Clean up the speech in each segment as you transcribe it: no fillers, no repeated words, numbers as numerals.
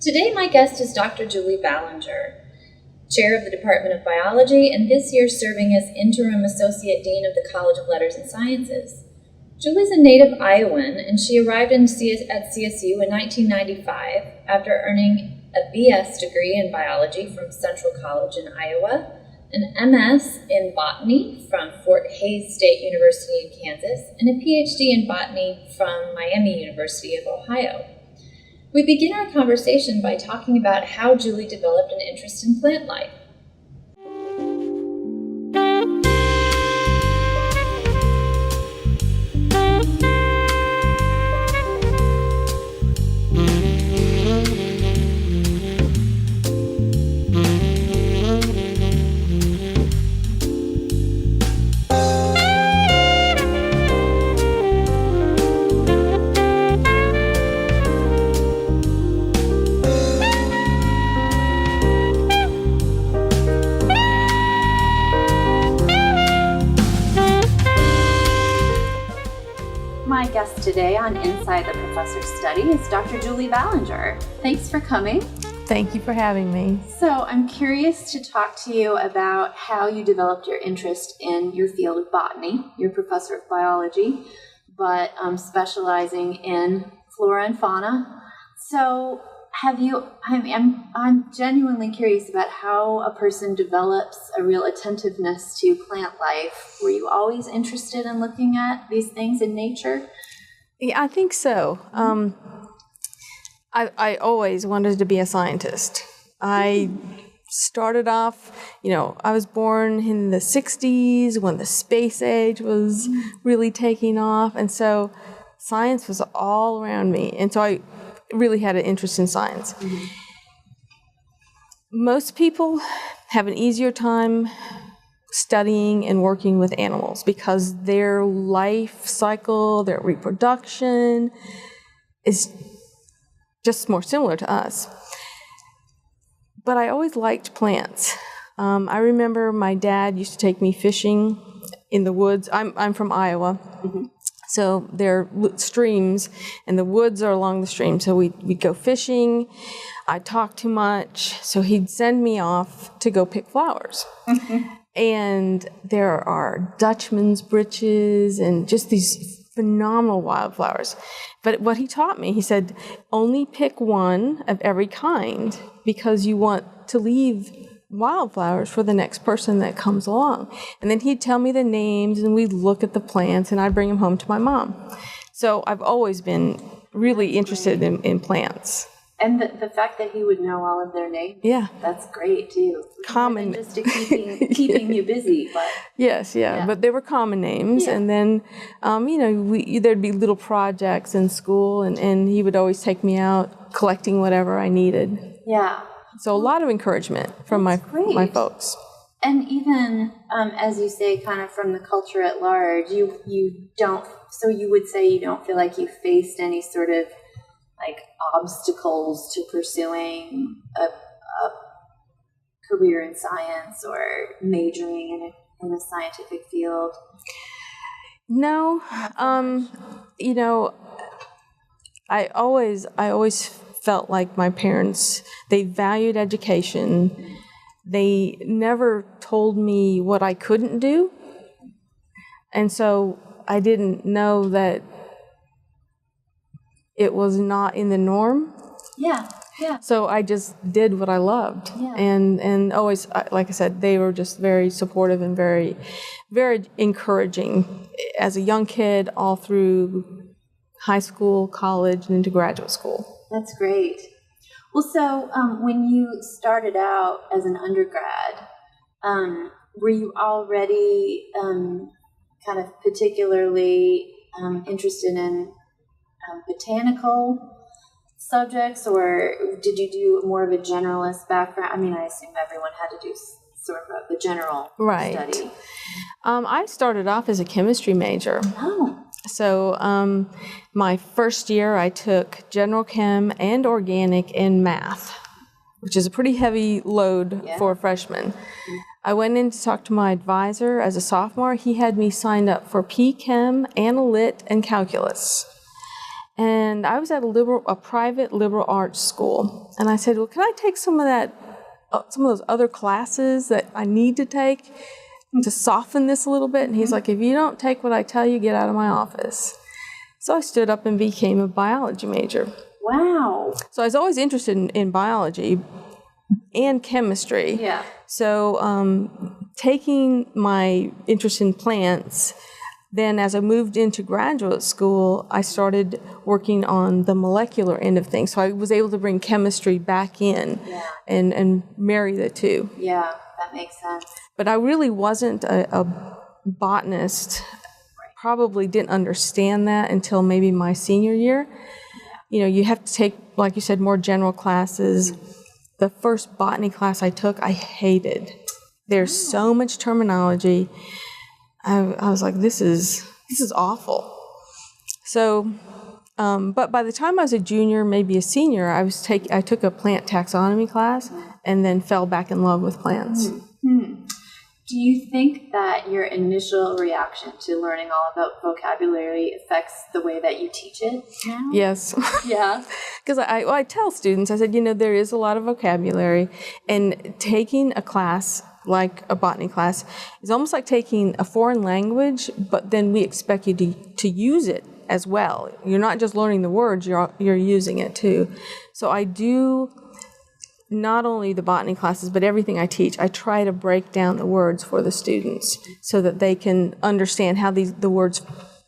Today my guest is Dr. Julie Ballenger, Chair of the Department of Biology and this year serving as Interim Associate Dean of the College of Letters and Sciences. Julie's a native Iowan, and she arrived at CSU in 1995 after earning a BS degree in biology from Central College in Iowa, an MS in botany from Fort Hays State University in Kansas, and a PhD in botany from Miami University of Ohio. We begin our conversation by talking about how Julie developed an interest in plant life. My guest today on Inside the Professor's Study is Dr. Julie Ballenger. Thanks for coming. Thank you for having me. So I'm curious to talk to you about how you developed your interest in your field of botany. You're a professor of biology, but specializing in flora and fauna. So I'm genuinely curious about how a person develops a real attentiveness to plant life. Were you always interested in looking at these things in nature? Yeah, I think so. I always wanted to be a scientist. I started off, I was born in the 60s when the space age was really taking off. And so science was all around me. And so I really had an interest in science. Mm-hmm. Most people have an easier time studying and working with animals because their life cycle, their reproduction is just more similar to us. But I always liked plants. I remember my dad used to take me fishing in the woods. I'm from Iowa. Mm-hmm. So there are streams, and the woods are along the stream. So we'd go fishing. I talked too much, so he'd send me off to go pick flowers. Mm-hmm. And there are Dutchman's breeches and just these phenomenal wildflowers. But what he taught me, he said, only pick one of every kind because you want to leave wildflowers for the next person that comes along. And then he'd tell me the names, and we'd look at the plants, and I'd bring them home to my mom. So I've always been really interested in plants. And the fact that he would know all of their names, yeah, that's great too. Common, just to keeping you busy, but yes, yeah, but they were common names. Yeah. And then, there'd be little projects in school, and he would always take me out collecting whatever I needed. Yeah. So a lot of encouragement from my folks. And even, as you say, kind of from the culture at large, you would say you don't feel like you faced any sort of like obstacles to pursuing a career in science or majoring in a scientific field? No. I always felt like my parents, they valued education. They never told me what I couldn't do. And so I didn't know that it was not in the norm. Yeah, yeah. So I just did what I loved. Yeah. And always, like I said, they were just very supportive and very, very encouraging as a young kid all through high school, college, and into graduate school. That's great. Well, so when you started out as an undergrad, were you already kind of particularly interested in botanical subjects, or did you do more of a generalist background? I mean, I assume everyone had to do sort of the general study. I started off as a chemistry major. Oh. So my first year I took general chem and organic and math, which is a pretty heavy load for a freshman. Mm-hmm. I went in to talk to my advisor as a sophomore. He had me signed up for P-Chem, Analyt, and Calculus. And I was at a private liberal arts school. And I said, well, can I take some of those other classes that I need to take to soften this a little bit? And he's like, if you don't take what I tell you, get out of my office. So I stood up and became a biology major. Wow. So I was always interested in biology and chemistry. Yeah. So taking my interest in plants, then as I moved into graduate school, I started working on the molecular end of things. So I was able to bring chemistry back in and marry the two. Yeah, that makes sense. But I really wasn't a botanist. Probably didn't understand that until maybe my senior year. You know, you have to take, like you said, more general classes. The first botany class I took, I hated. There's so much terminology. I was like, this is awful. So, but by the time I was a junior, maybe a senior, I took a plant taxonomy class and then fell back in love with plants. Do you think that your initial reaction to learning all about vocabulary affects the way that you teach it now? Yes. Yeah. Because I tell students, I said, you know, there is a lot of vocabulary, and taking a class like a botany class is almost like taking a foreign language, but then we expect you to use it as well. You're not just learning the words, you're using it too. So I do not only the botany classes, but everything I teach, I try to break down the words for the students so that they can understand how the words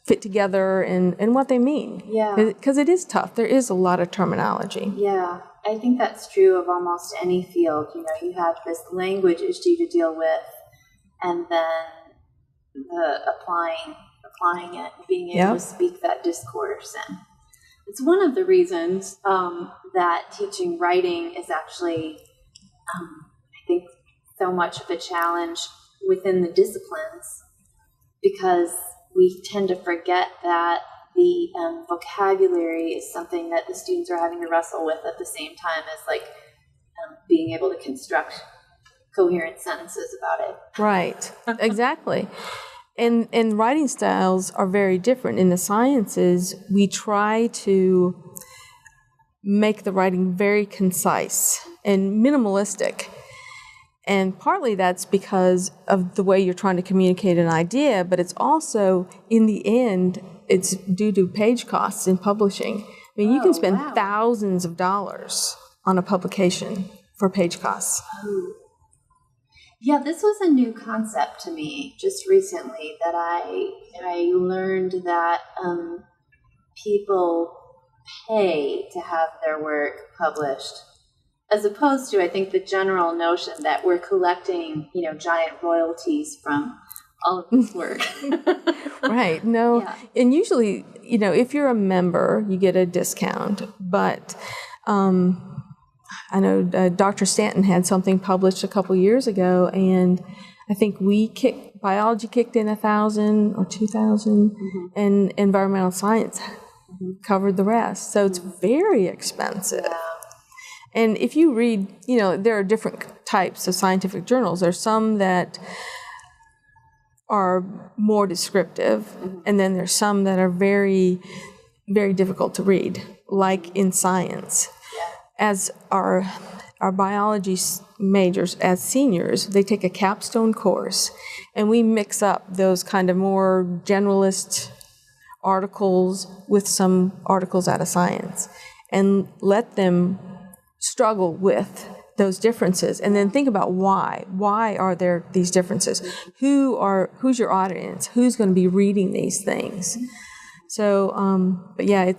fit together and what they mean. Yeah. Because it is tough. There is a lot of terminology. Yeah. I think that's true of almost any field. You know, you have this language issue to deal with, and then applying it, being able to speak that discourse. And it's one of the reasons that teaching writing is actually, I think, so much of a challenge within the disciplines, because we tend to forget that the vocabulary is something that the students are having to wrestle with at the same time as being able to construct coherent sentences about it. Right, exactly. And writing styles are very different. In the sciences, we try to make the writing very concise and minimalistic. And partly that's because of the way you're trying to communicate an idea, but it's also, in the end, it's due to page costs in publishing. I mean, you can spend thousands of dollars on a publication for page costs. Oh. Yeah, this was a new concept to me just recently, that I learned that people pay to have their work published, as opposed to, I think, the general notion that we're collecting, you know, giant royalties from all of this work. Right. No. Yeah. And usually, you know, if you're a member, you get a discount. But I know Dr. Stanton had something published a couple years ago, and I think biology kicked in 1,000 or 2,000, and environmental science covered the rest. So it's very expensive. Yeah. And if you read, you know, there are different types of scientific journals. There's some that are more descriptive, and then there's some that are very, very difficult to read, like in science. As our biology majors, as seniors, they take a capstone course, and we mix up those kind of more generalist articles with some articles out of science, and let them struggle with those differences, and then think about why. Why are there these differences? Who's your audience? Who's going to be reading these things? So, but yeah,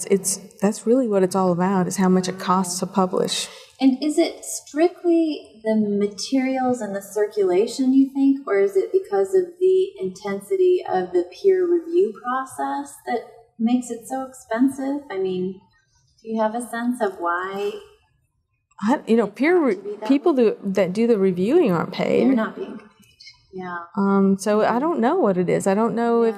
that's really what it's all about, is how much it costs to publish. And is it strictly the materials and the circulation, you think, or is it because of the intensity of the peer review process that makes it so expensive? I mean, do you have a sense of why? You know, people that do the reviewing aren't paid. They're not being paid. Yeah. So I don't know what it is. I don't know if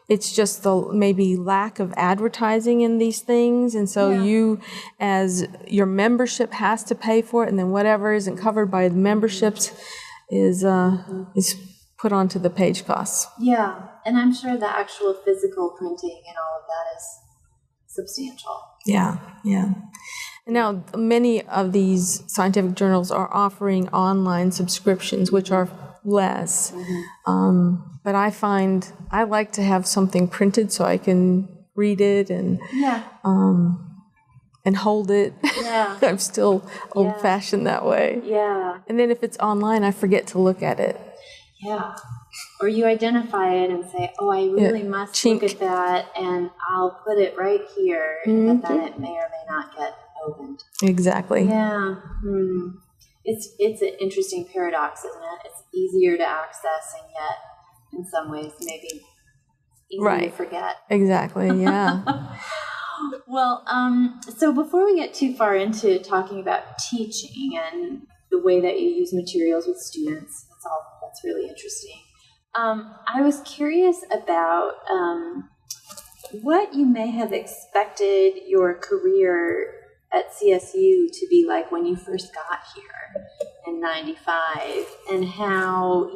it's just the maybe lack of advertising in these things, and so you, as your membership, has to pay for it, and then whatever isn't covered by the memberships is put onto the page costs. Yeah, and I'm sure the actual physical printing and all of that is substantial. Yeah. And now many of these scientific journals are offering online subscriptions, which are less. But I find I like to have something printed so I can read it and hold it. Yeah. I'm still old-fashioned that way. Yeah. And then if it's online, I forget to look at it. Yeah. Or you identify it and say, oh, I really must look at that, and I'll put it right here, but then it may or may not get opened. Exactly. Yeah. It's an interesting paradox, isn't it? It's easier to access, and yet in some ways maybe easier to forget. Exactly, yeah. Well, so before we get too far into talking about teaching and the way that you use materials with students, that's really interesting. I was curious about what you may have expected your career at CSU to be like when you first got here in '95, and how,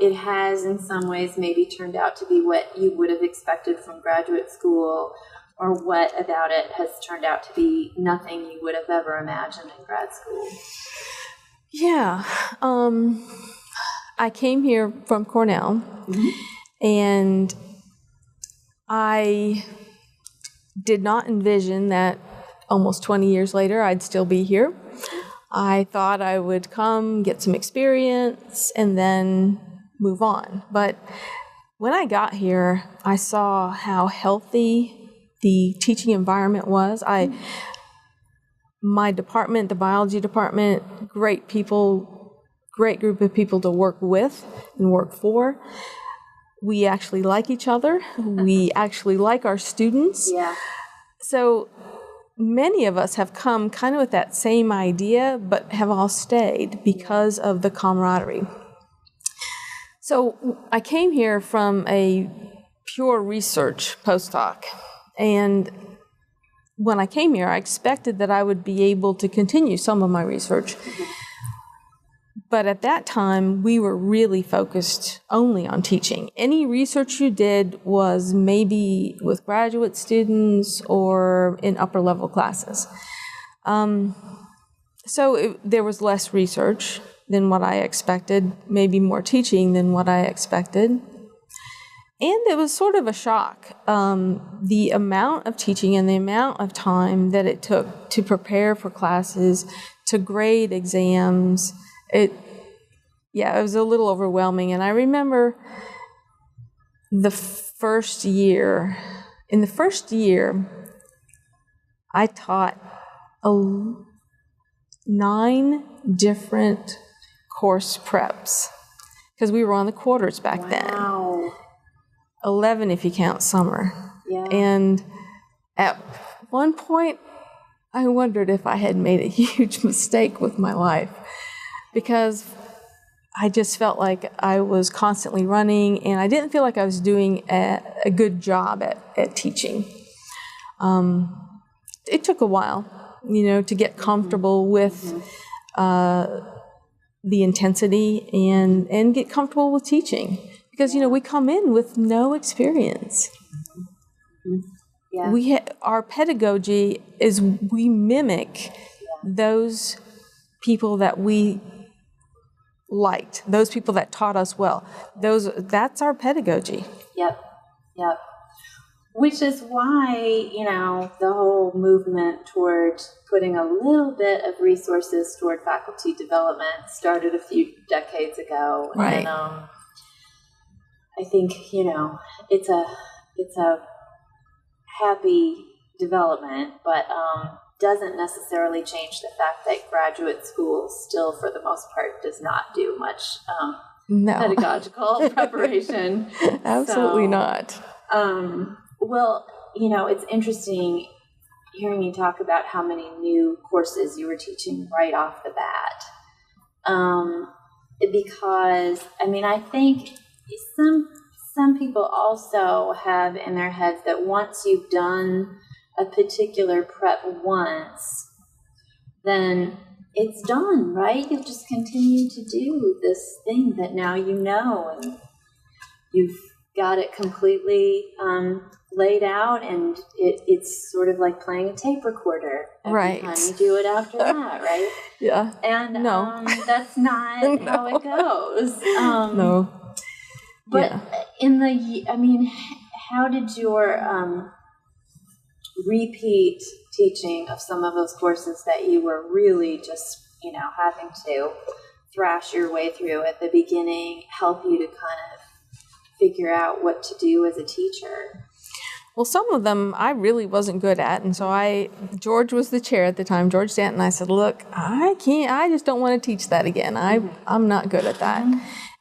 it has in some ways maybe turned out to be what you would have expected from graduate school, or what about it has turned out to be nothing you would have ever imagined in grad school. Yeah. I came here from Cornell, and I did not envision that almost 20 years later I'd still be here. I thought I would come, get some experience, and then move on. But when I got here, I saw how healthy the teaching environment was. My department, the biology department, great people, great group of people to work with and work for. We actually like each other. We actually like our students. Yeah. So many of us have come kind of with that same idea, but have all stayed because of the camaraderie. So I came here from a pure research postdoc, and when I came here, I expected that I would be able to continue some of my research. But at that time, we were really focused only on teaching. Any research you did was maybe with graduate students or in upper level classes. So there was less research than what I expected, maybe more teaching than what I expected. And it was sort of a shock, the amount of teaching and the amount of time that it took to prepare for classes, to grade exams. It was a little overwhelming. And I remember the first year. In the first year, I taught 9 different course preps, because we were on the quarters back then. Wow. 11 if you count summer. Yeah. And at one point, I wondered if I had made a huge mistake with my life, because I just felt like I was constantly running, and I didn't feel like I was doing a good job at teaching. It took a while, to get comfortable with the intensity and get comfortable with teaching. Because, we come in with no experience. Yeah. Our pedagogy is we mimic those people that we liked, those people that taught us well. That's our pedagogy. Yep. Which is why, the whole movement toward putting a little bit of resources toward faculty development started a few decades ago. Right. And I think, it's a happy development, but doesn't necessarily change the fact that graduate school still, for the most part, does not do much pedagogical preparation. Absolutely not. Well, it's interesting hearing you talk about how many new courses you were teaching right off the bat. Because, I think some people also have in their heads that once you've done a particular prep once, then it's done, right? You'll just continue to do this thing that now and you've got it completely laid out, and it's sort of like playing a tape recorder. Every time you do it after that, right? Yeah. And No. that's not No. how it goes. No. But how did your repeat teaching of some of those courses that you were really just, having to thrash your way through at the beginning help you to kind of figure out what to do as a teacher? Well, some of them I really wasn't good at, and so George was the chair at the time, George Stanton. I said, look, I just don't want to teach that again. I'm not good at that.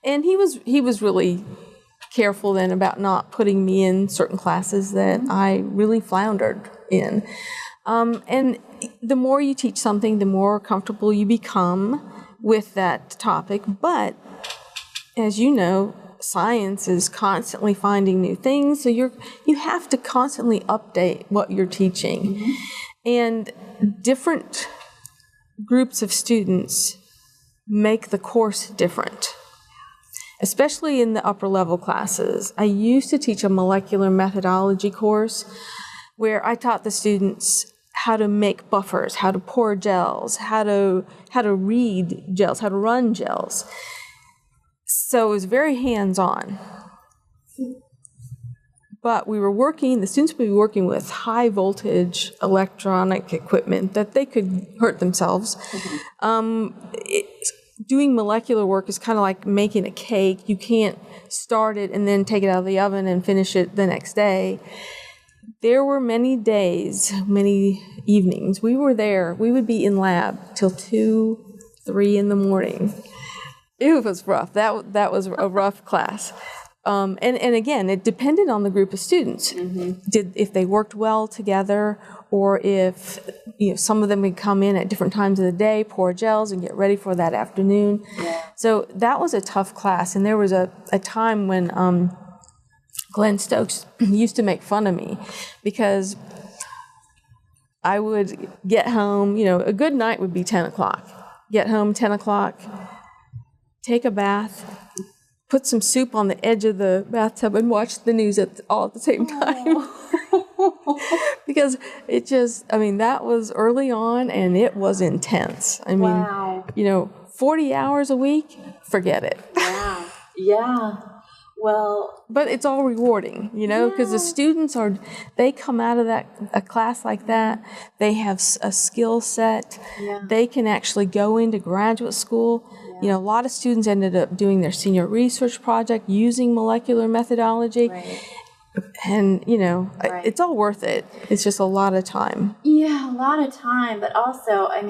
And he was really careful then about not putting me in certain classes that I really floundered in. And the more you teach something, the more comfortable you become with that topic. But as you know, science is constantly finding new things, so you have to constantly update what you're teaching. And different groups of students make the course different, especially in the upper level classes. I used to teach a molecular methodology course where I taught the students how to make buffers, how to pour gels, how to read gels, how to run gels. So it was very hands-on. But the students would be working with high voltage electronic equipment that they could hurt themselves. Doing molecular work is kind of like making a cake. You can't start it and then take it out of the oven and finish it the next day. There were many days, many evenings. We would be in lab till 2, 3 in the morning. It was rough. That was a rough class. And again, it depended on the group of students. If they worked well together, or if some of them would come in at different times of the day, pour gels, and get ready for that afternoon. Yeah. So that was a tough class. And there was a time when Glenn Stokes used to make fun of me because I would get home, a good night would be 10 o'clock. Get home 10 o'clock, take a bath, put some soup on the edge of the bathtub, and watch the news all at the same time. Because that was early on, and it was intense. Wow. 40 hours a week, forget it. Yeah. Well, but it's all rewarding, because the students they come out of a class like that, they have a skill set. They can actually go into graduate school. A lot of students ended up doing their senior research project using molecular methodology. Right. And, it's all worth it. It's just a lot of time. Yeah, a lot of time. But also, I'm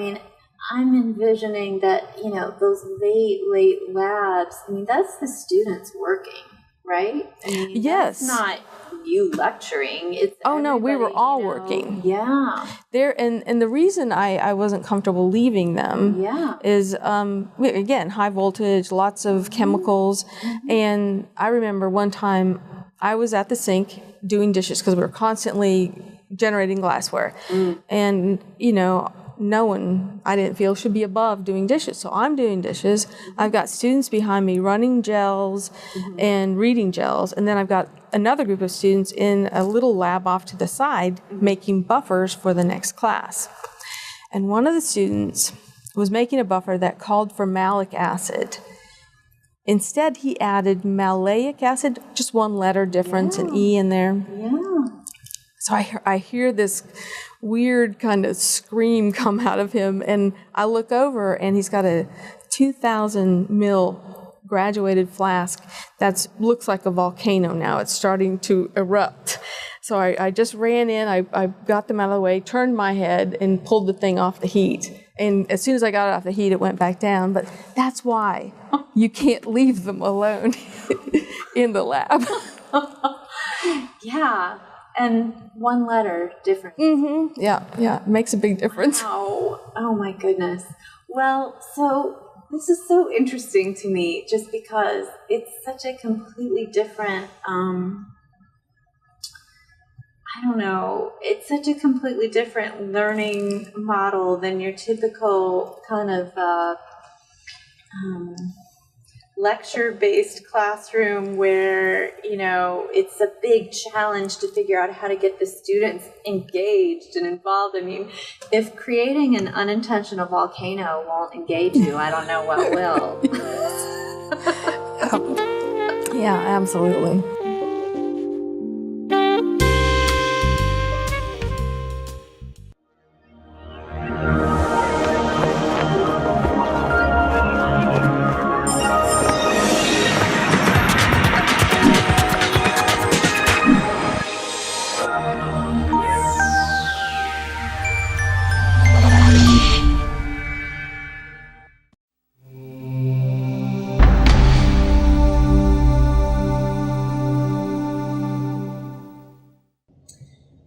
envisioning that, those late labs, that's the students working, right? Yes. That's not you lecturing. It's no, we were all working. Yeah. And the reason I wasn't comfortable leaving them is, again, high voltage, lots of chemicals. And I remember one time I was at the sink doing dishes because we were constantly generating glassware. And, no one, I didn't feel, should be above doing dishes. So I'm doing dishes. I've got students behind me running gels and reading gels. And then I've got another group of students in a little lab off to the side making buffers for the next class. And one of the students was making a buffer that called for malic acid. Instead, he added maleic acid, just one letter difference, an E in there. Yeah. So I hear this weird kind of scream come out of him, and I look over, and he's got a 2,000 ml graduated flask that looks like a volcano now. It's starting to erupt. So I just ran in, I got them out of the way, turned my head, and pulled the thing off the heat. And as soon as I got it off the heat, it went back down. But that's why you can't leave them alone in the lab. Yeah. And one letter difference. Yeah, it makes a big difference. Wow. Oh my goodness. Well, so this is so interesting to me just because it's such a completely different, it's such a completely different learning model than your typical kind of lecture-based classroom where, it's a big challenge to figure out how to get the students engaged and involved. I mean, if creating an unintentional volcano won't engage you, I don't know what will. Yeah, absolutely.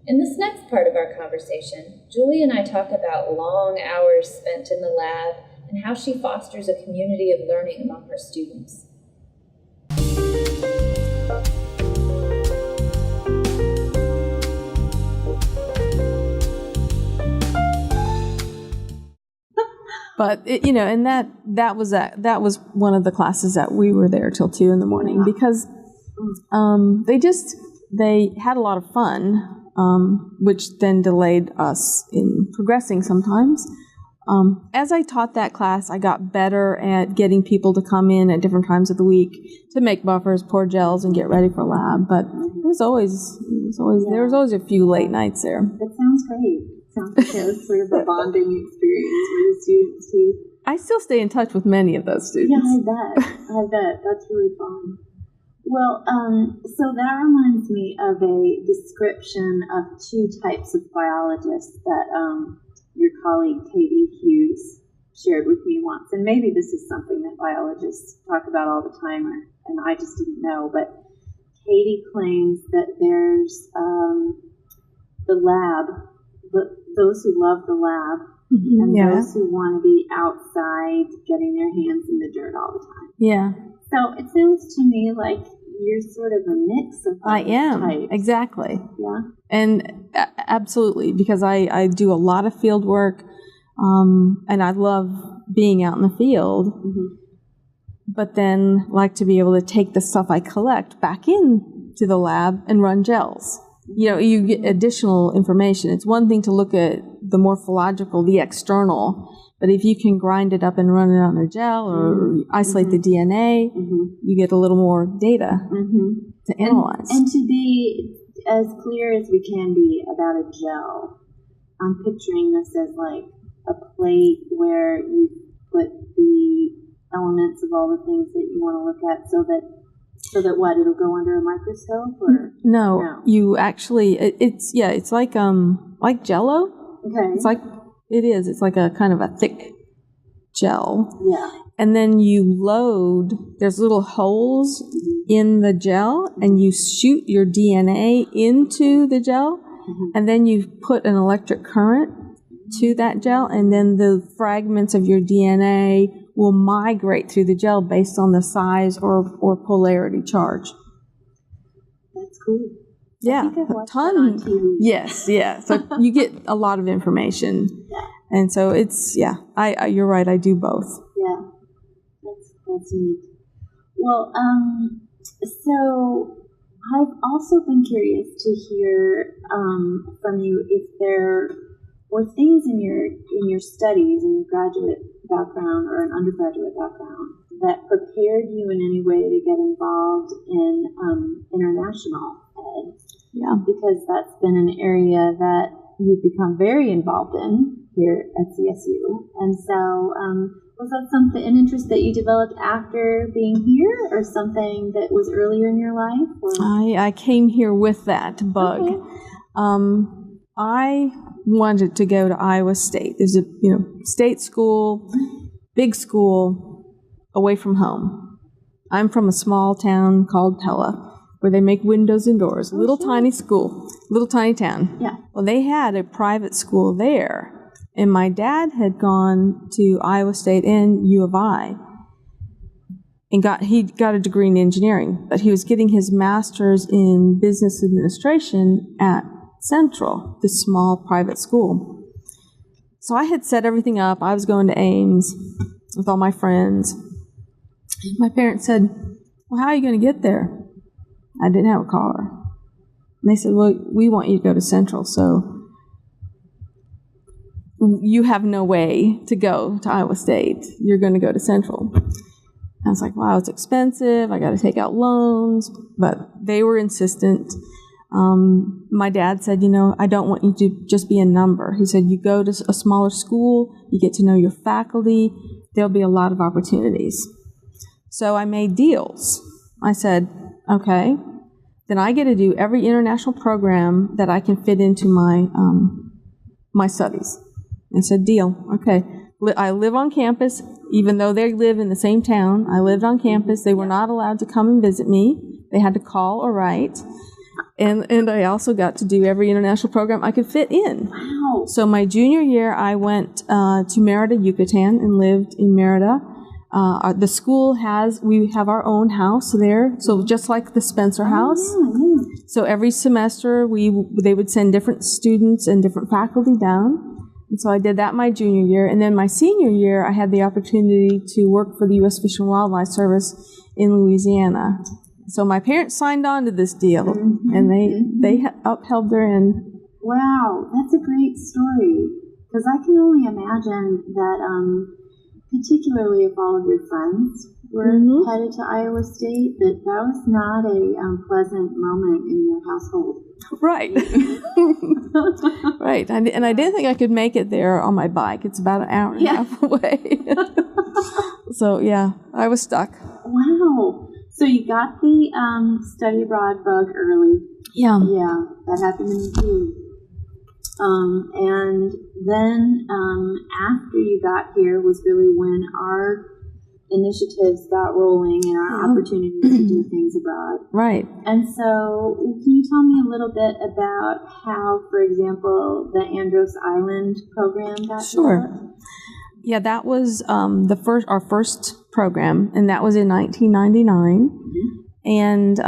In this next part of our conversation, Julie and I talk about long hours spent in the lab and how she fosters a community of learning among her students. But and that was one of the classes that we were there till 2 a.m. because they had a lot of fun. Which then delayed us in progressing sometimes. As I taught that class, I got better at getting people to come in at different times of the week to make buffers, pour gels, and get ready for lab. But there was always a few late nights there. That sounds great. Sounds like it was sort of a bonding experience for the students too. I still stay in touch with many of those students. Yeah, I bet. That's really fun. Well, so that reminds me of a description of 2 types of biologists that your colleague Katie Hughes shared with me once. And maybe this is something that biologists talk about all the time, and I just didn't know. But Katie claims that there's the lab, those who love the lab, and those who want to be outside getting their hands in the dirt all the time. Yeah. So it sounds to me like you're sort of a mix of I am, types. exactly. Yeah. And absolutely, because I do a lot of field work, and I love being out in the field, but then like to be able to take the stuff I collect back in to the lab and run gels. You get additional information. It's one thing to look at the morphological, the external, but if you can grind it up and run it on a gel or isolate the DNA, you get a little more data to analyze. And to be as clear as we can be about a gel, I'm picturing this as like a plate where you put the elements of all the things that you want to look at so that what, it'll go under a microscope? Or no. You actually, it's like Jell-O. Okay. It's like a kind of a thick gel. Yeah. And then you load, there's little holes in the gel, and you shoot your DNA into the gel, and then you put an electric current to that gel, and then the fragments of your DNA will migrate through the gel based on the size or polarity charge. That's cool. Yeah, I think I've watched a ton. that on TV. Yes, yeah. So you get a lot of information, and so it's I you're right. I do both. Yeah, that's neat. Well, so I've also been curious to hear from you if there were things in your studies, in your graduate background or an undergraduate background, that prepared you in any way to get involved in international ed. Yeah. Because that's been an area that you've become very involved in here at CSU. And so was that an interest that you developed after being here, or something that was earlier in your life? Or? I came here with that bug. Okay. I wanted to go to Iowa State. There's a state school, big school, away from home. I'm from a small town called Pella, where they make windows and doors. Tiny school, little tiny town. Yeah. Well, they had a private school there, and my dad had gone to Iowa State and U of I, and he got a degree in engineering, but he was getting his master's in business administration at Central, this small private school. So I had set everything up. I was going to Ames with all my friends, My parents said, well, how are you going to get there? I didn't have a car. And they said, well, we want you to go to Central, so you have no way to go to Iowa State. You're going to go to Central. I was like, wow, it's expensive. I got to take out loans. But they were insistent. My dad said, I don't want you to just be a number. He said, you go to a smaller school, you get to know your faculty, there'll be a lot of opportunities. So I made deals. I said, okay, then I get to do every international program that I can fit into my studies. I said, deal. Okay. I live on campus, even though they live in the same town. I lived on campus. They were not allowed to come and visit me. They had to call or write. And I also got to do every international program I could fit in. Wow. So my junior year, I went to Merida, Yucatan, and lived in Merida. The school we have our own house there, so just like the Spencer House. Yeah. So every semester, they would send different students and different faculty down. And so I did that my junior year. And then my senior year, I had the opportunity to work for the U.S. Fish and Wildlife Service in Louisiana. So my parents signed on to this deal, and they upheld their end. Wow, that's a great story. Because I can only imagine that, particularly if all of your friends were headed to Iowa State, that was not a pleasant moment in your household. Right. Right. And I didn't think I could make it there on my bike. It's about an hour and a half away. So, yeah, I was stuck. Wow. So you got the study abroad bug early. Yeah. Yeah, that happened to me too. And then after you got here was really when our initiatives got rolling and our opportunities to do things abroad. Right. And so can you tell me a little bit about how, for example, the Andros Island program got developed? Yeah, that was our first program, and that was in 1999. And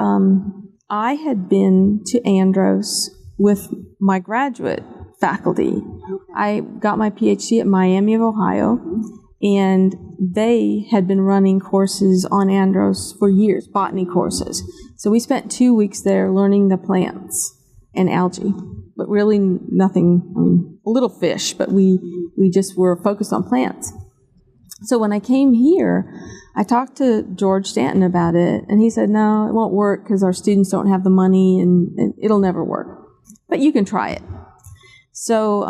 I had been to Andros with my graduate faculty. Okay. I got my PhD at Miami of Ohio, and they had been running courses on Andros for years, botany courses. So we spent 2 weeks there learning the plants and algae, but really nothing, a little fish, but we just were focused on plants. So when I came here, I talked to George Stanton about it, and he said, no, it won't work because our students don't have the money, and it'll never work. But you can try it. So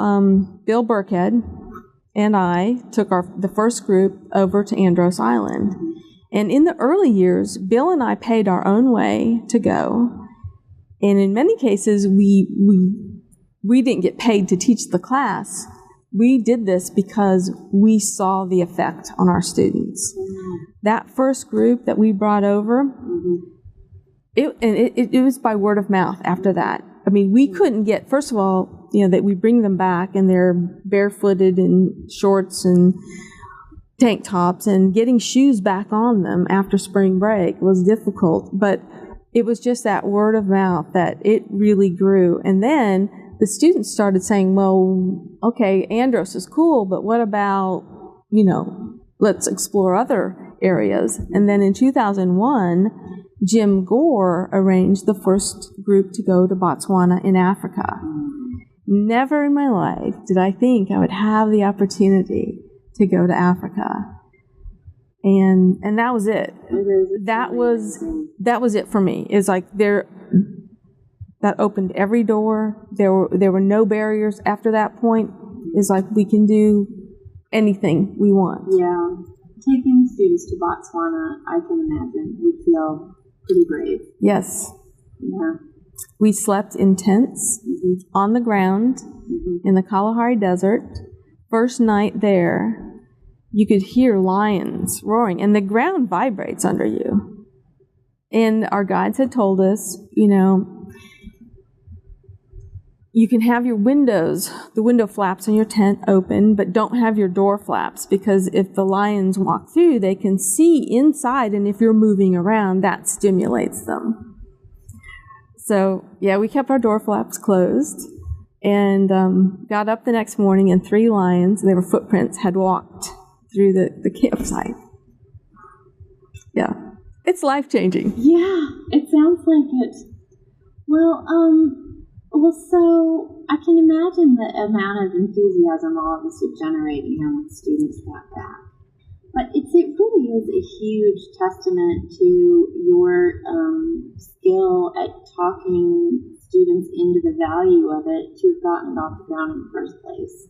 Bill Burkhead and I took the first group over to Andros Island. And in the early years, Bill and I paid our own way to go. And in many cases, we didn't get paid to teach the class. We did this because we saw the effect on our students. That first group that we brought over, it was by word of mouth after that. I mean, we couldn't get, first of all, that we bring them back and they're barefooted in shorts and tank tops, and getting shoes back on them after spring break was difficult. But it was just that word of mouth that it really grew. And then the students started saying, well, okay, Andros is cool, but what about, let's explore other areas. And then in 2001, Jim Gore arranged the first group to go to Botswana in Africa. Never in my life did I think I would have the opportunity to go to Africa. And that was it. That was it for me. It's like that opened every door. There were no barriers after that point. It's like we can do anything we want. Yeah. Taking students to Botswana, I can imagine, would feel pretty brave. Yes. Yeah. We slept in tents on the ground in the Kalahari Desert. First night there, you could hear lions roaring, and the ground vibrates under you. And our guides had told us, you can have your the window flaps in your tent open, but don't have your door flaps, because if the lions walk through, they can see inside, and if you're moving around, that stimulates them. So, yeah, we kept our door flaps closed and got up the next morning, and 3 lions, they were footprints, had walked through the campsite. Yeah. It's life-changing. Yeah, it sounds like it. Well, so I can imagine the amount of enthusiasm all of this would generate, when students got back. But it really is a huge testament to your skill at talking students into the value of it to have gotten it off the ground in the first place.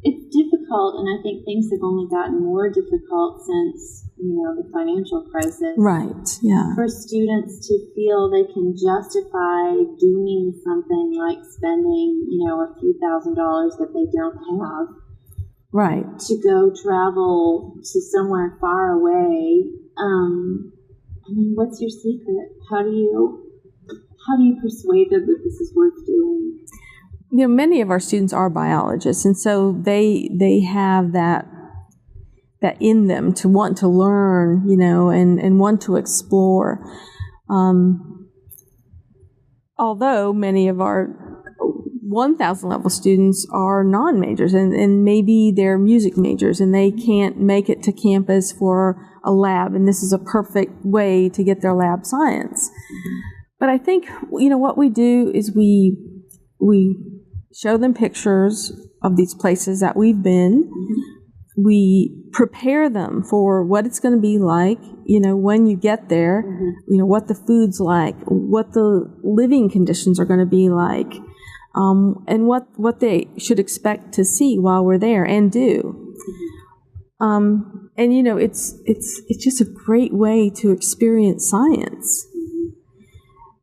It's difficult, and I think things have only gotten more difficult since, the financial crisis. Right, yeah. For students to feel they can justify doing something like spending, a few $1,000s that they don't have. Right. To go travel to somewhere far away. What's your secret? How do you persuade them that this is worth doing? Many of our students are biologists, and so they have that in them to want to learn, and want to explore. Although many of our 1,000 level students are non-majors, and maybe they're music majors, and they can't make it to campus for a lab, and this is a perfect way to get their lab science. But I think, what we do is we show them pictures of these places that we've been. We prepare them for what it's going to be like, when you get there, what the food's like, what the living conditions are going to be like, and what they should expect to see while we're there and do. And it's just a great way to experience science.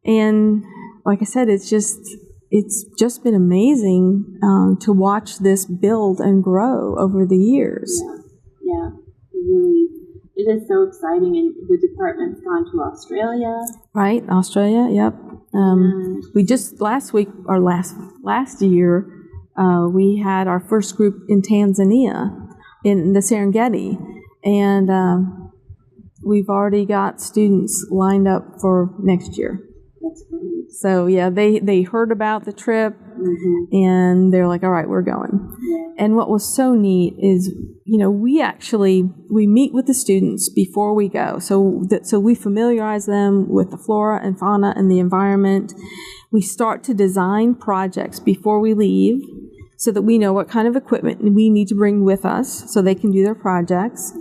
And like I said, it's just been amazing to watch this build and grow over the years. Yeah, it is so exciting. And the department's gone to Australia. Right, Australia, yep. We just last year, we had our first group in Tanzania, in the Serengeti, and we've already got students lined up for next year. That's great. So yeah, they heard about the trip, and they're like, all right, we're going. Yeah. And what was so neat is, we meet with the students before we go. So we familiarize them with the flora and fauna and the environment. We start to design projects before we leave so that we know what kind of equipment we need to bring with us so they can do their projects.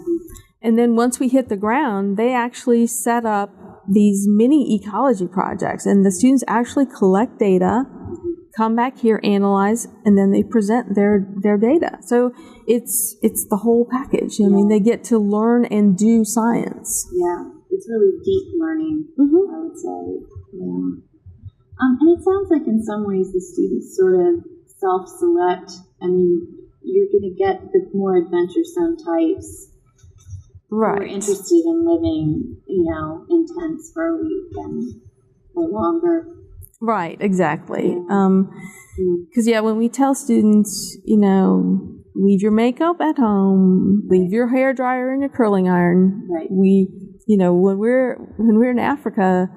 And then once we hit the ground, they actually set up these mini ecology projects, and the students actually collect data, come back here, analyze, and then they present their data. So it's the whole package. They get to learn and do science. Yeah, it's really deep learning, I would say. Yeah. And it sounds like in some ways the students sort of self-select. You're going to get the more adventuresome types. Right. We're interested in living, in tents for a week or longer. Right, exactly. Because, when we tell students, leave your makeup at home, leave your hair dryer in your curling iron. Right. When we're in Africa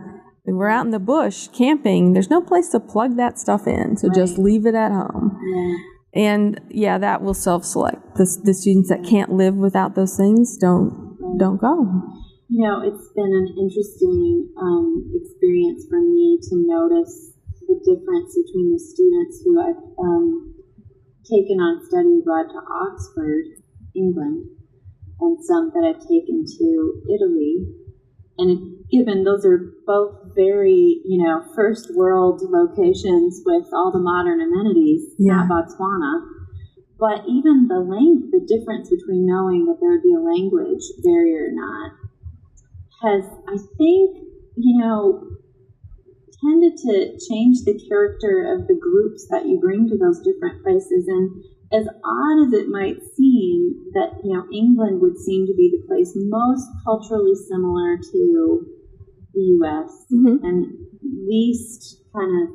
and we're out in the bush camping, there's no place to plug that stuff in, so just leave it at home. Yeah. And that will self-select. The students that can't live without those things don't go. It's been an interesting experience for me to notice the difference between the students who I've taken on study abroad to Oxford, England, and some that I've taken to Italy. And given those are both very, first world locations with all the modern amenities, not Botswana. But even the difference between knowing that there would be a language barrier or not has, I think, tended to change the character of the groups that you bring to those different places. And as odd as it might seem that, England would seem to be the place most culturally similar to the U.S. And least kind of,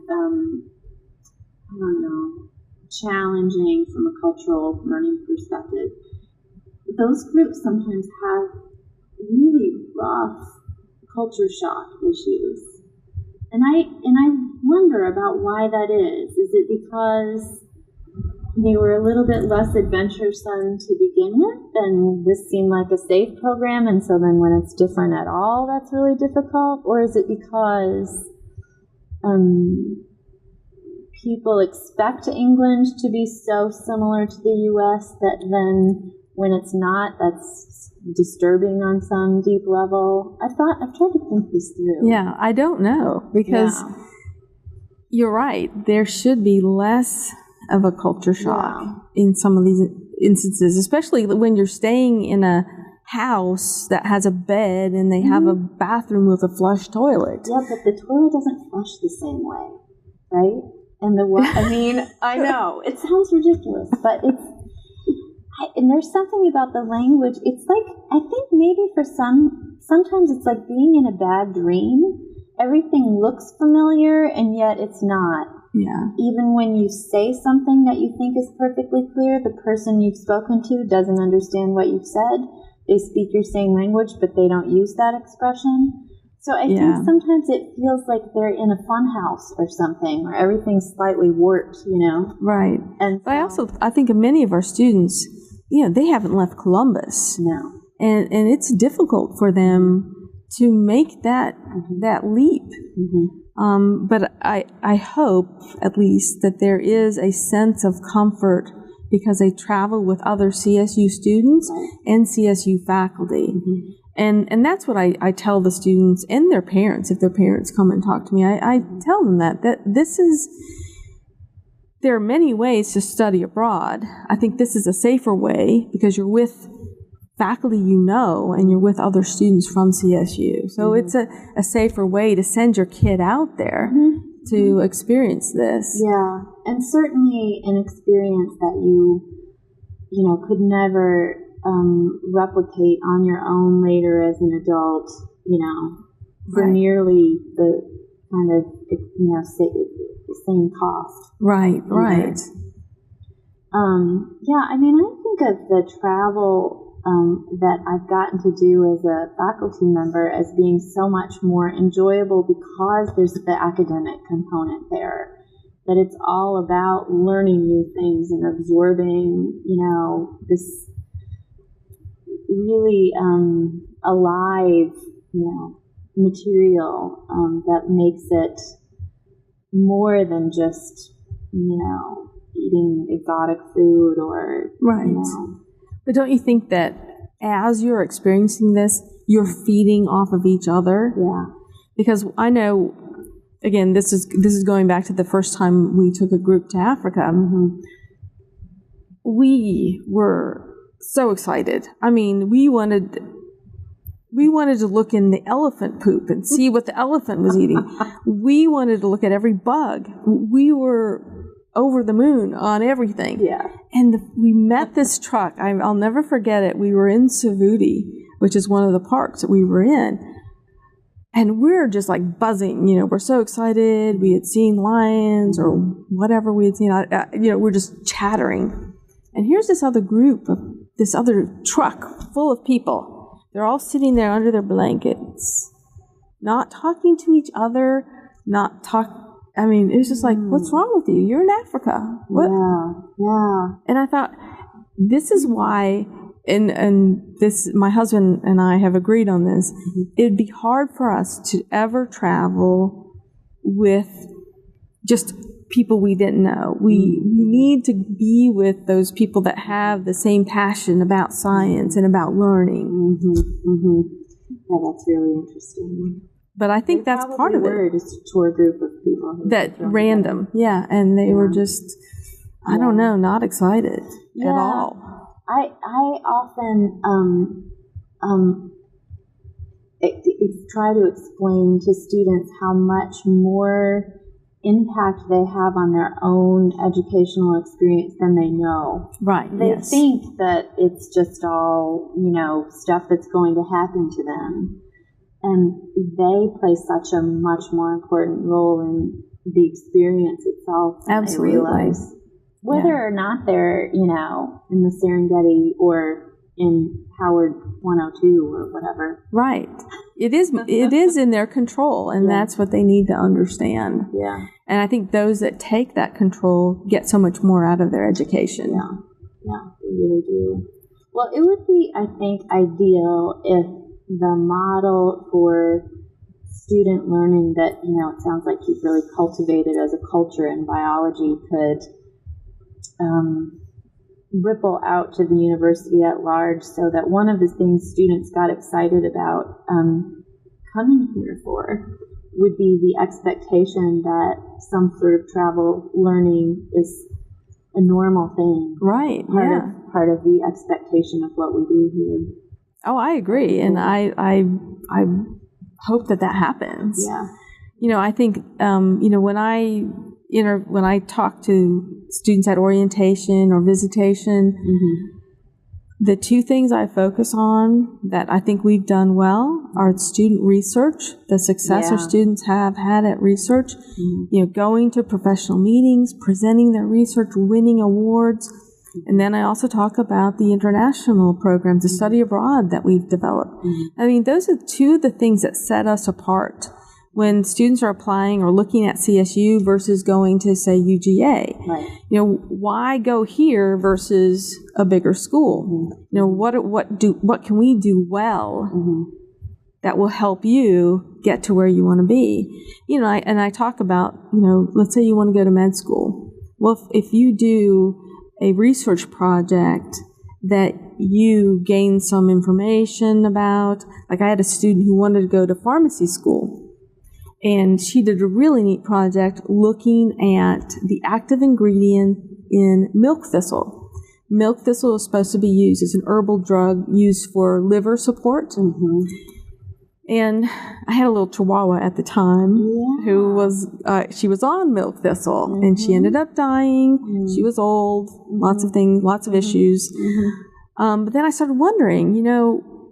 challenging from a cultural learning perspective. Those groups sometimes have really rough culture shock issues. And I wonder about why that is. Is it because they were a little bit less adventuresome to begin with, and this seemed like a safe program, and so then when it's different at all, that's really difficult? Or is it because people expect England to be so similar to the U.S. that then when it's not, that's disturbing on some deep level? I've tried to think this through. Yeah, I don't know, because you're right. There should be less of a culture shock in some of these instances, especially when you're staying in a house that has a bed and they have a bathroom with a flush toilet. Yeah, but the toilet doesn't flush the same way, right? And I mean, I know, it sounds ridiculous, but and there's something about the language. It's like, I think maybe for sometimes it's like being in a bad dream. Everything looks familiar, and yet it's not. Yeah. Even when you say something that you think is perfectly clear, the person you've spoken to doesn't understand what you've said. They speak your same language, but they don't use that expression. So I think sometimes it feels like they're in a fun house or something, where everything's slightly warped, you know? Right. And so, I think of many of our students, they haven't left Columbus. No. And it's difficult for them to make that leap. Mm-hmm. But I hope, at least, that there is a sense of comfort because they travel with other CSU students and CSU faculty. Mm-hmm. And that's what I tell the students and their parents. If their parents come and talk to me, I tell them that there are many ways to study abroad. I think this is a safer way because you're with faculty and you're with other students from CSU. So it's a safer way to send your kid out there to experience this. Yeah, and certainly an experience that you could never replicate on your own later as an adult, for nearly the kind of, same cost. Right. Yeah, I mean, I think of the travel that I've gotten to do as a faculty member as being so much more enjoyable because there's the academic component there. That it's all about learning new things and absorbing, this really alive, material that makes it more than just, eating exotic food or, But don't you think that as you're experiencing this, you're feeding off of each other? Yeah. Because I know, again, this is going back to the first time we took a group to Africa. Mm-hmm. We were so excited. I mean, we wanted to look in the elephant poop and see what the elephant was eating. We wanted to look at every bug. We were over the moon on everything. Yeah. And we met this truck. I'll never forget it. We were in Savuti, which is one of the parks that we were in. And we're just like buzzing. We're so excited. We had seen lions or whatever we had seen. We're just chattering. And here's this other truck full of people. They're all sitting there under their blankets, not talking to each other, I mean, it was just like, what's wrong with you? You're in Africa. What? Yeah. And I thought, this is why, and this, my husband and I have agreed on this, it'd be hard for us to ever travel with just people we didn't know. We need to be with those people that have the same passion about science and about learning. Yeah, that's really interesting. But I think that's part of it. Were just a tour group of people. That random, and they were just, I don't know, not excited at all. I often try to explain to students how much more impact they have on their own educational experience than they know. Right. They think that it's just all, stuff that's going to happen to them. And they play such a much more important role in the experience itself. Absolutely. They realize. Whether or not they're, in the Serengeti or in Howard 102 or whatever. Right. It is in their control, and that's what they need to understand. Yeah. And I think those that take that control get so much more out of their education. Yeah, they really do. Well, it would be, I think, ideal if the model for student learning that, it sounds like you've really cultivated as a culture in biology could ripple out to the university at large, so that one of the things students got excited about coming here for would be the expectation that some sort of travel learning is a normal thing. Right, Part of the expectation of what we do here. Oh, I agree, and I hope that happens. Yeah. I think when I talk to students at orientation or visitation, the two things I focus on that I think we've done well are student research, the success our students have had at research, going to professional meetings, presenting their research, winning awards. And then I also talk about the international programs, the study abroad that we've developed. I mean, those are two of the things that set us apart when students are applying or looking at CSU versus going to, say, UGA. Right. Why go here versus a bigger school? What can we do well that will help you get to where you want to be? I talk about, let's say you want to go to med school. Well, if you do a research project that you gain some information about, like I had a student who wanted to go to pharmacy school, and she did a really neat project looking at the active ingredient in milk thistle. Milk thistle is supposed to be used as an herbal drug used for liver support. And I had a little chihuahua at the time who was, she was on milk thistle, and she ended up dying. She was old, lots of things, lots of issues. But then I started wondering,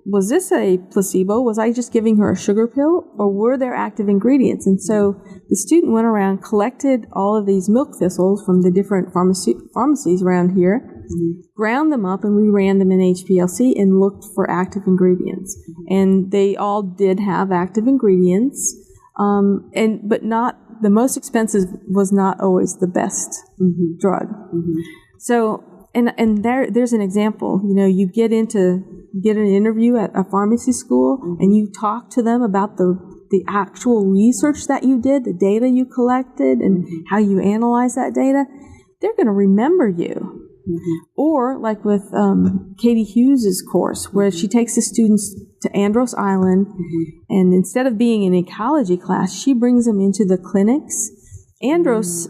was this a placebo? Was I just giving her a sugar pill, or were there active ingredients? And so the student went around, collected all of these milk thistles from the different pharmacies around here, ground them up, and we ran them in HPLC and looked for active ingredients. And they all did have active ingredients, but not the most expensive was not always the best drug. So. And there's an example. You get an interview at a pharmacy school, and you talk to them about the actual research that you did, the data you collected, and how you analyze that data. They're going to remember you. Or like with Katie Hughes's course, where she takes the students to Andros Island, and instead of being in an ecology class, she brings them into the clinics. Andros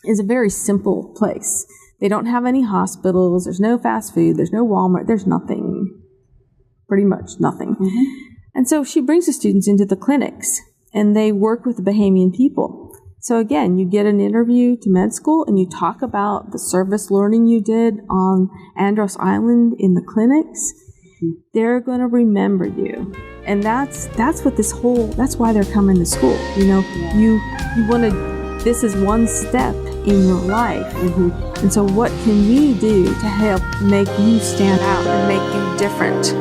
is a very simple place. They don't have any hospitals, there's no fast food, there's no Walmart, there's nothing, pretty much nothing. And so she brings the students into the clinics, and they work with the Bahamian people. So again, you get an interview to med school, and you talk about the service learning you did on Andros Island in the clinics. They're going to remember you. And that's what that's why they're coming to school. You want to, this is one step in your life. And so what can we do to help make you stand out and make you different?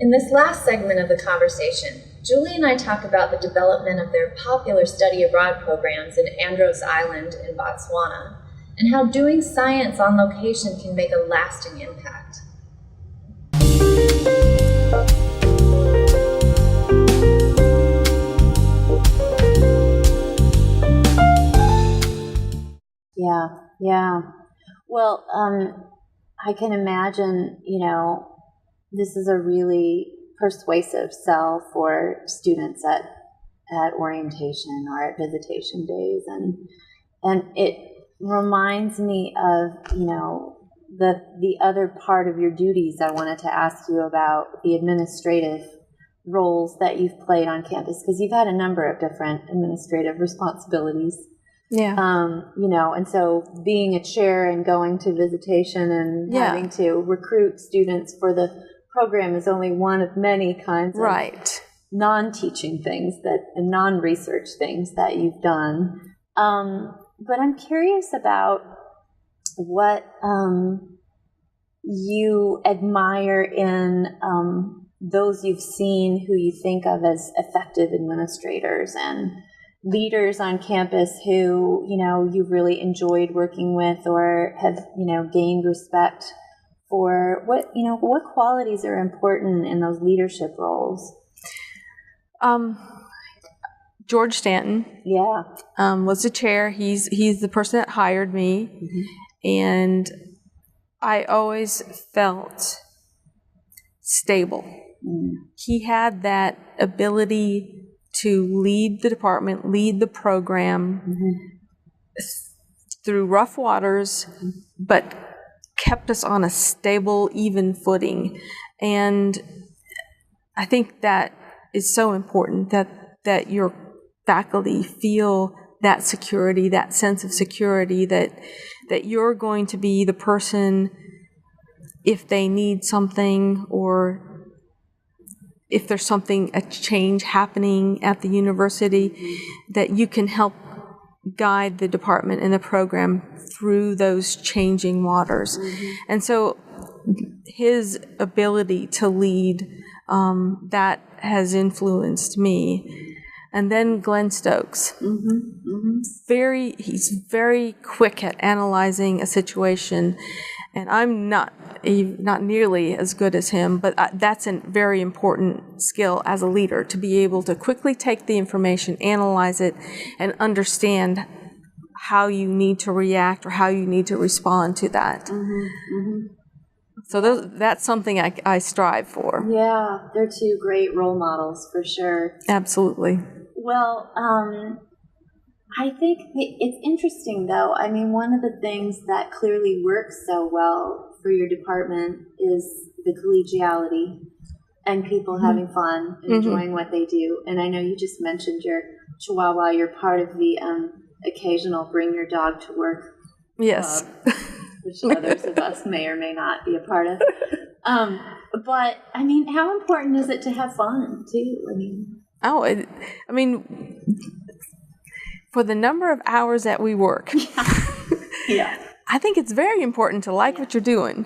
In this last segment of the conversation, Julie and I talk about the development of their popular study abroad programs in Andros Island in Botswana, and how doing science on location can make a lasting impact. Yeah. Well, I can imagine, this is a really persuasive sell for students at orientation or at visitation days, and it reminds me of the other part of your duties I wanted to ask you about, the administrative roles that you've played on campus, because you've had a number of different administrative responsibilities. Yeah. And so being a chair and going to visitation and having to recruit students for the program is only one of many kinds of non-teaching things and non-research things that you've done. But I'm curious about what you admire in those you've seen who you think of as effective administrators and leaders on campus who, you've really enjoyed working with or have, gained respect for. What qualities are important in those leadership roles? George Stanton. Yeah. Was the chair. He's the person that hired me. Mm-hmm. And I always felt stable. Mm. He had that ability to lead the department, lead the program through rough waters, but kept us on a stable, even footing. And I think that is so important, that your faculty feel that security, that sense of security, that you're going to be the person if they need something, or if there's a change happening at the university, that you can help guide the department and the program through those changing waters. Mm-hmm. And so his ability to lead, that has influenced me. And then Glenn Stokes. Mm-hmm. Mm-hmm. He's very quick at analyzing a situation, and I'm not nearly as good as him, but that's a very important skill as a leader, to be able to quickly take the information, analyze it, and understand how you need to react or how you need to respond to that. Mm-hmm. Mm-hmm. So that's something I strive for. Yeah, they're two great role models for sure. Absolutely. Well, I think it's interesting, though. I mean, one of the things that clearly works so well for your department is the collegiality and people having fun, enjoying what they do. And I know you just mentioned your Chihuahua. You're part of the occasional Bring Your Dog to Work club, which others of us may or may not be a part of. But, I mean, how important is it to have fun, too? For the number of hours that we work, I think it's very important to like what you're doing,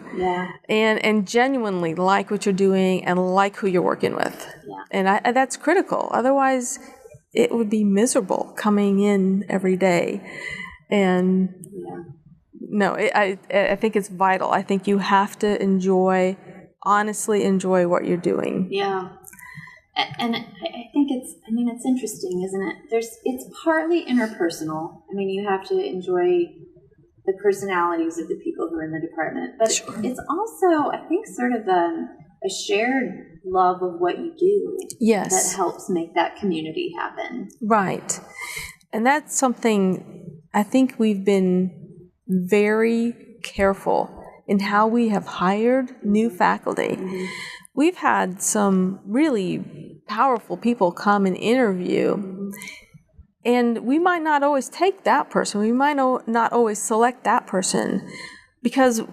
and genuinely like what you're doing and like who you're working with, and that's critical. Otherwise, it would be miserable coming in every day, and I think it's vital. I think you have to honestly enjoy what you're doing. Yeah. And I think it's interesting, isn't it? It's partly interpersonal. I mean, you have to enjoy the personalities of the people who are in the department. But it's also, I think, sort of a shared love of what you do that helps make that community happen. Right. And that's something I think we've been very careful in how we have hired new faculty. Mm-hmm. We've had some really powerful people come and interview, and we might not always take that person. We might not always select that person, because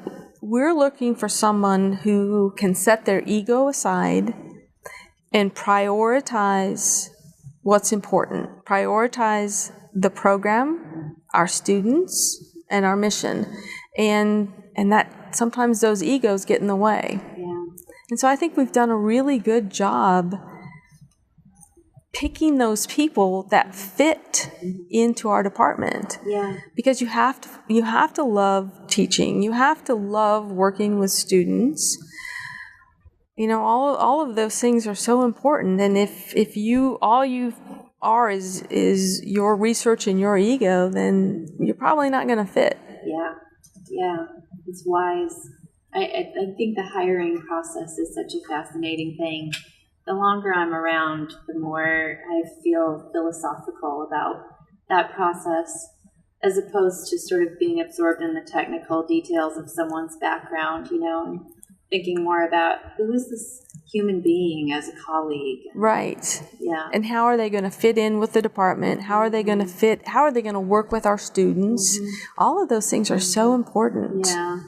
we're looking for someone who can set their ego aside and prioritize what's important, prioritize the program, our students, and our mission. And that sometimes those egos get in the way. Yeah. And so I think we've done a really good job picking those people that fit into our department. Yeah. Because you have to love teaching. You have to love working with students. All of those things are so important. And if you all you are is your research and your ego, then you're probably not going to fit. Yeah, it's wise. I think the hiring process is such a fascinating thing. The longer I'm around, the more I feel philosophical about that process, as opposed to sort of being absorbed in the technical details of someone's background, and thinking more about who is this human being as a colleague. Right. Yeah. And how are they going to fit in with the department? How are they going to fit? How are they going to work with our students? All of those things are so important. Yeah.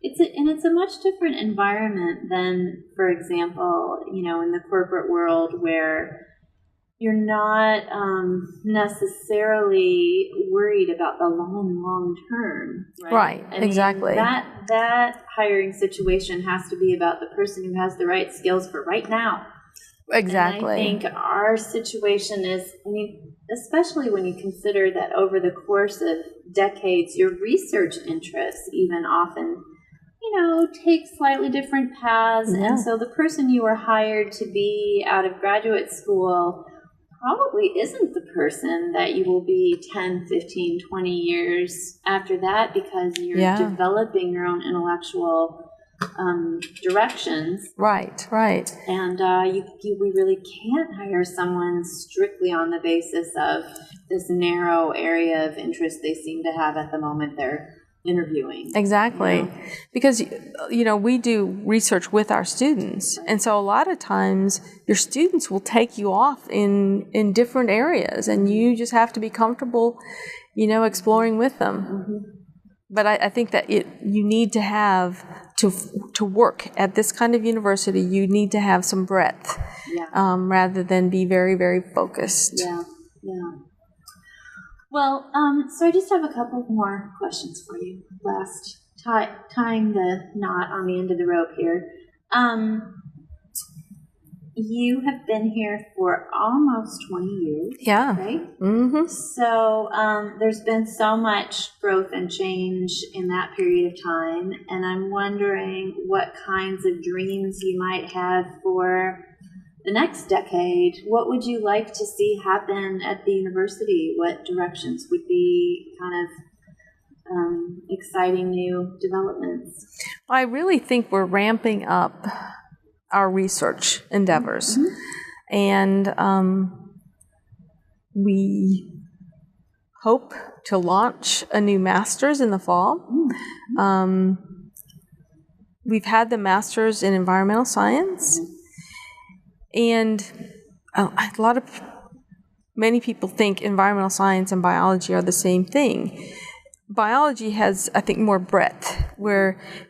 It's a much different environment than, for example, in the corporate world where you're not necessarily worried about the long term. Right. I mean, exactly. that hiring situation has to be about the person who has the right skills for right now. Exactly. And I think our situation is, especially when you consider that over the course of decades, your research interests even often take slightly different paths. Yeah. And so the person you were hired to be out of graduate school probably isn't the person that you will be 10, 15, 20 years after that, because you're developing your own intellectual directions. Right. And we really can't hire someone strictly on the basis of this narrow area of interest they seem to have at the moment they're interviewing. Exactly. Because, we do research with our students. And so a lot of times your students will take you off in different areas, and you just have to be comfortable, exploring with them. But I think that you need to have, to work at this kind of university, you need to have some breadth rather than be very, very focused. Yeah. Well, so I just have a couple more questions for you. Last, tying the knot on the end of the rope here. You have been here for almost 20 years. Yeah. Right? Mm-hmm. So there's been so much growth and change in that period of time, and I'm wondering what kinds of dreams you might have for the next decade. What would you like to see happen at the university? What directions would be kind of exciting new developments? I really think we're ramping up our research endeavors. And we hope to launch a new master's in the fall. We've had the master's in environmental science. And many people think environmental science and biology are the same thing. Biology has, I think, more breadth,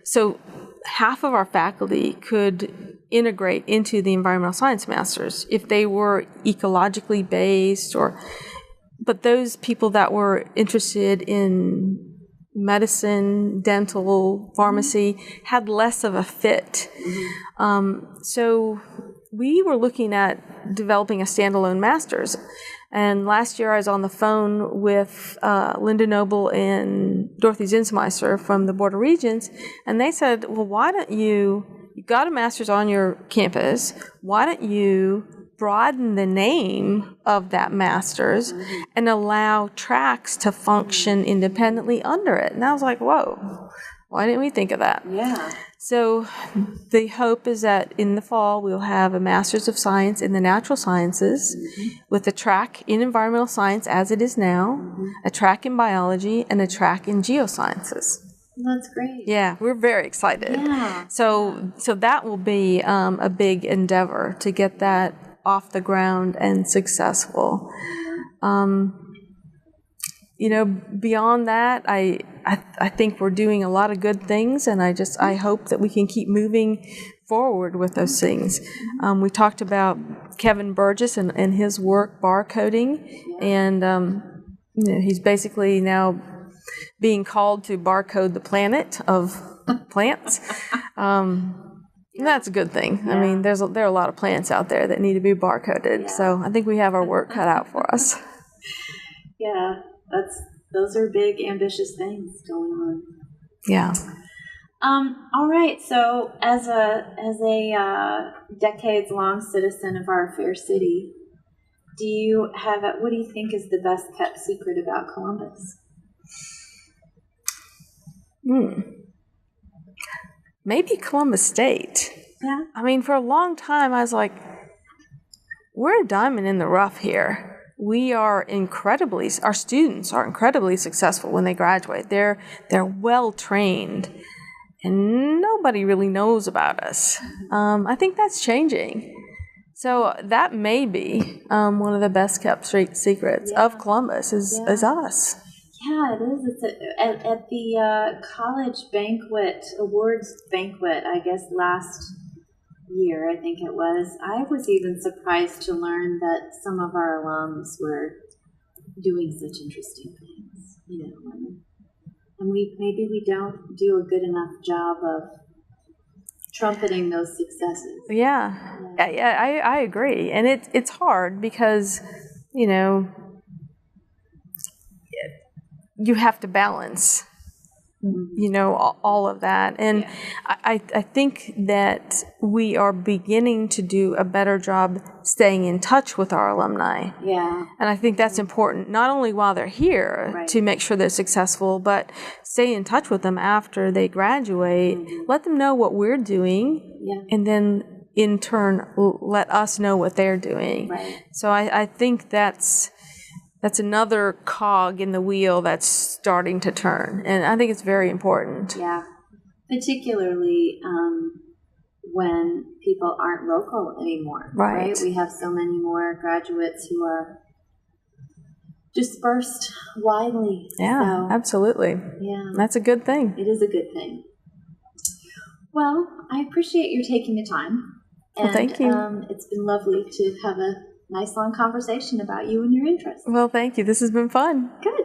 so half of our faculty could integrate into the environmental science masters if they were ecologically based, but those people that were interested in medicine, dental, pharmacy had less of a fit. So we were looking at developing a standalone master's. And last year I was on the phone with Linda Noble and Dorothy Zinsmeister from the Board of Regents, and they said, well, why don't you've got a master's on your campus, why don't you broaden the name of that master's and allow tracks to function independently under it? And I was like, whoa, why didn't we think of that? Yeah. So the hope is that in the fall we'll have a Master's of Science in the Natural Sciences with a track in environmental science as it is now, a track in biology, and a track in geosciences. That's great. Yeah, we're very excited. Yeah. So that will be a big endeavor to get that off the ground and successful. Beyond that, I think we're doing a lot of good things, and I hope that we can keep moving forward with those things. We talked about Kevin Burgess and his work barcoding, and he's basically now being called to barcode the planet of plants. And that's a good thing. Yeah. I mean, there are a lot of plants out there that need to be barcoded, so I think we have our work cut out for us. Yeah, those are big, ambitious things going on. Yeah. All right. So, as a decades-long citizen of our fair city, what do you think is the best kept secret about Columbus? Maybe Columbus State. Yeah. I mean, for a long time, I was like, we're a diamond in the rough here. Our students are incredibly successful when they graduate. They're well trained, and nobody really knows about us. I think that's changing. So that may be one of the best kept secrets of Columbus is us. Yeah, it is. It's at the college awards banquet, I guess last year, I think it was. I was even surprised to learn that some of our alums were doing such interesting things, and maybe we don't do a good enough job of trumpeting those successes. Yeah. I agree, and it's hard because you have to balance all of that. And I think that we are beginning to do a better job staying in touch with our alumni. Yeah. And I think that's important, not only while they're here to make sure they're successful, but stay in touch with them after they graduate, let them know what we're doing, and then in turn let us know what they're doing. Right. So I think that's another cog in the wheel that's starting to turn, and I think it's very important. Yeah, particularly when people aren't local anymore, right? We have so many more graduates who are dispersed widely. Yeah, absolutely. Yeah. That's a good thing. It is a good thing. Well, I appreciate your taking the time. Well, thank you. It's been lovely to have a nice long conversation about you and your interests. Well, thank you. This has been fun. Good.